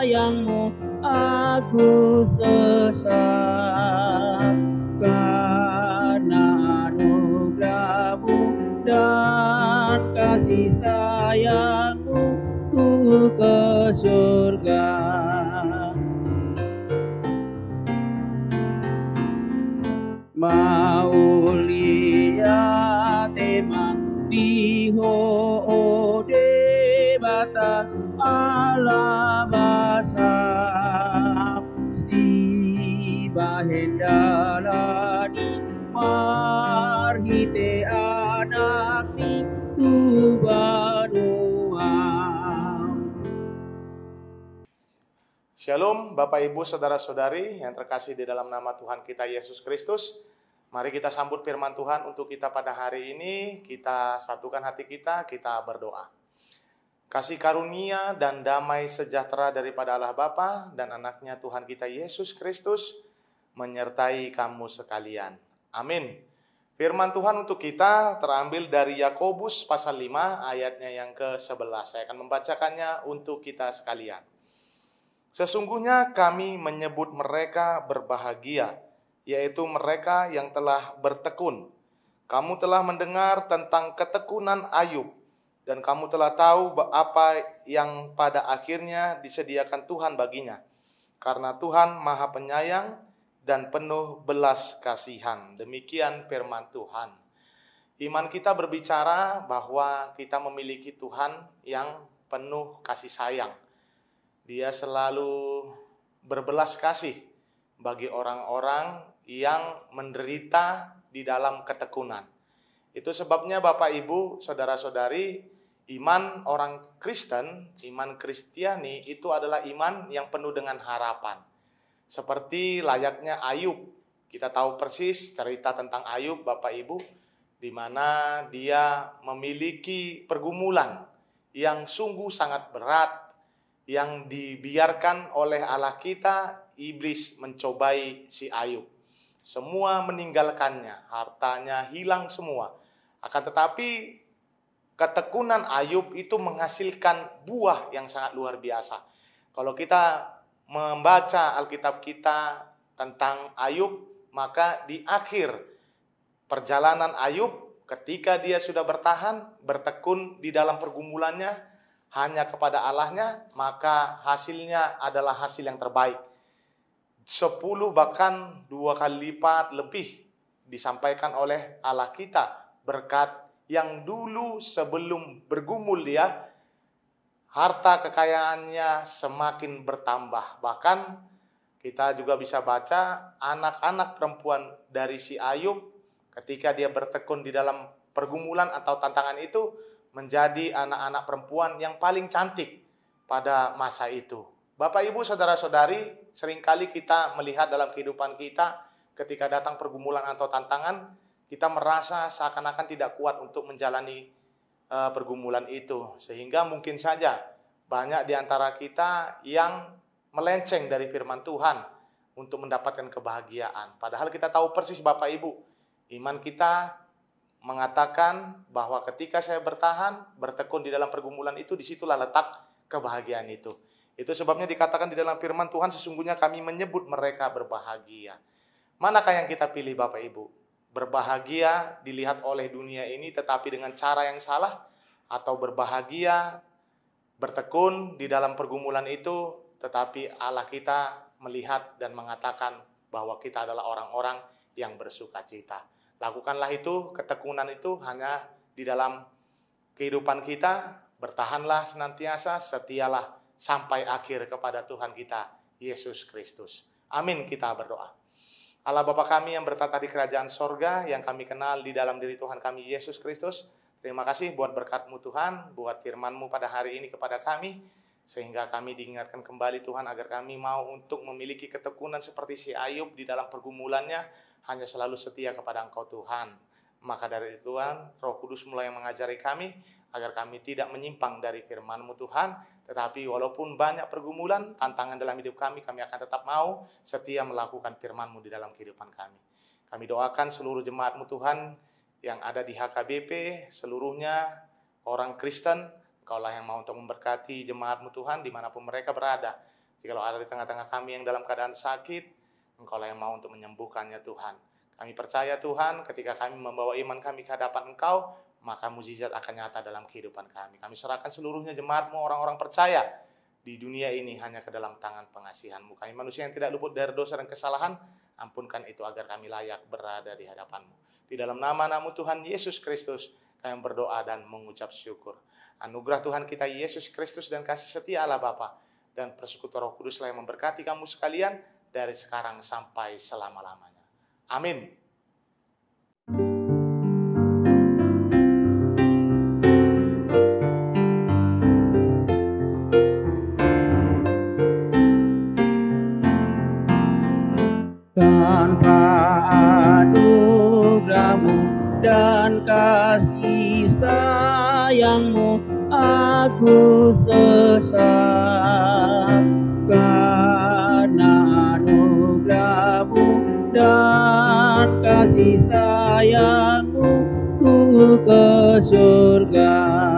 sayangmu aku sesat, karena anugerahmu dan kasih sayangmu ku ke surga. Maulia temang diho de bata alabasa si bahendalani marhite anakni tubanuam. Shalom Bapak Ibu Saudara-saudari yang terkasih di dalam nama Tuhan kita Yesus Kristus. Mari kita sambut firman Tuhan untuk kita pada hari ini. Kita satukan hati kita berdoa. Kasih karunia dan damai sejahtera daripada Allah Bapa dan anaknya Tuhan kita Yesus Kristus menyertai kamu sekalian. Amin. Firman Tuhan untuk kita terambil dari Yakobus pasal 5 ayatnya yang ke-11. Saya akan membacakannya untuk kita sekalian. Sesungguhnya kami menyebut mereka berbahagia, yaitu mereka yang telah bertekun. Kamu telah mendengar tentang ketekunan Ayub, dan kamu telah tahu apa yang pada akhirnya disediakan Tuhan baginya. Karena Tuhan Maha Penyayang dan penuh belas kasihan. Demikian firman Tuhan. Iman kita berbicara bahwa kita memiliki Tuhan yang penuh kasih sayang. Dia selalu berbelas kasih bagi orang-orang yang menderita di dalam ketekunan. Itu sebabnya Bapak Ibu, Saudara-saudari, iman orang Kristen, iman Kristiani itu adalah iman yang penuh dengan harapan. Seperti layaknya Ayub. Kita tahu persis cerita tentang Ayub Bapak Ibu, di mana dia memiliki pergumulan yang sungguh sangat berat, yang dibiarkan oleh Allah kita, iblis mencobai si Ayub. Semua meninggalkannya, hartanya hilang semua. Akan tetapi ketekunan Ayub itu menghasilkan buah yang sangat luar biasa. Kalau kita membaca Alkitab kita tentang Ayub, maka di akhir perjalanan Ayub, ketika dia sudah bertahan, bertekun di dalam pergumulannya, hanya kepada Allahnya, maka hasilnya adalah hasil yang terbaik. 10 bahkan 2 kali lipat lebih disampaikan oleh Allah kita. Berkat yang dulu sebelum bergumul dia, harta kekayaannya semakin bertambah. Bahkan kita juga bisa baca anak-anak perempuan dari si Ayub ketika dia bertekun di dalam pergumulan atau tantangan itu, menjadi anak-anak perempuan yang paling cantik pada masa itu. Bapak Ibu Saudara-saudari, seringkali kita melihat dalam kehidupan kita ketika datang pergumulan atau tantangan, kita merasa seakan-akan tidak kuat untuk menjalani pergumulan itu. Sehingga mungkin saja banyak di antara kita yang melenceng dari firman Tuhan untuk mendapatkan kebahagiaan. Padahal kita tahu persis Bapak Ibu, iman kita mengatakan bahwa ketika saya bertahan, bertekun di dalam pergumulan itu, disitulah letak kebahagiaan itu. Itu sebabnya dikatakan di dalam firman Tuhan, sesungguhnya kami menyebut mereka berbahagia. Manakah yang kita pilih Bapak Ibu? Berbahagia dilihat oleh dunia ini tetapi dengan cara yang salah, atau berbahagia bertekun di dalam pergumulan itu tetapi Allah kita melihat dan mengatakan bahwa kita adalah orang-orang yang bersukacita. Lakukanlah itu, ketekunan itu hanya di dalam kehidupan kita. Bertahanlah senantiasa, setialah sampai akhir kepada Tuhan kita, Yesus Kristus. Amin, kita berdoa. Allah Bapa kami yang bertata di kerajaan sorga, yang kami kenal di dalam diri Tuhan kami, Yesus Kristus. Terima kasih buat berkat-Mu Tuhan, buat firman-Mu pada hari ini kepada kami, sehingga kami diingatkan kembali Tuhan agar kami mau untuk memiliki ketekunan seperti si Ayub di dalam pergumulannya, hanya selalu setia kepada Engkau Tuhan. Maka dari itu Tuhan, Roh Kudus mulai mengajari kami agar kami tidak menyimpang dari firman-Mu Tuhan, tetapi walaupun banyak pergumulan, tantangan dalam hidup kami akan tetap mau setia melakukan firman-Mu di dalam kehidupan kami. Kami doakan seluruh jemaat-Mu Tuhan yang ada di HKBP, seluruhnya orang Kristen, Engkaulah yang mau untuk memberkati jemaat-Mu Tuhan dimanapun mereka berada. Jikalau ada di tengah-tengah kami yang dalam keadaan sakit, Engkaulah yang mau untuk menyembuhkannya Tuhan. Kami percaya Tuhan, ketika kami membawa iman kami ke hadapan Engkau, maka mukjizat akan nyata dalam kehidupan kami. Kami serahkan seluruhnya jemaat-Mu, orang-orang percaya di dunia ini hanya ke dalam tangan pengasihan-Mu. Kami manusia yang tidak luput dari dosa dan kesalahan, ampunkan itu agar kami layak berada di hadapan-Mu. Di dalam nama-Mu Tuhan Yesus Kristus, kami berdoa dan mengucap syukur. Anugerah Tuhan kita Yesus Kristus dan kasih setia Allah Bapa dan persekutuan Roh Kudus yang memberkati kamu sekalian dari sekarang sampai selama-lamanya. Amin. Tanpa anugerah-Mu dan kasih sayang-Mu, aku sesat. Karena anugerah-Mu dan kasih sayang-Mu, ku ke surga.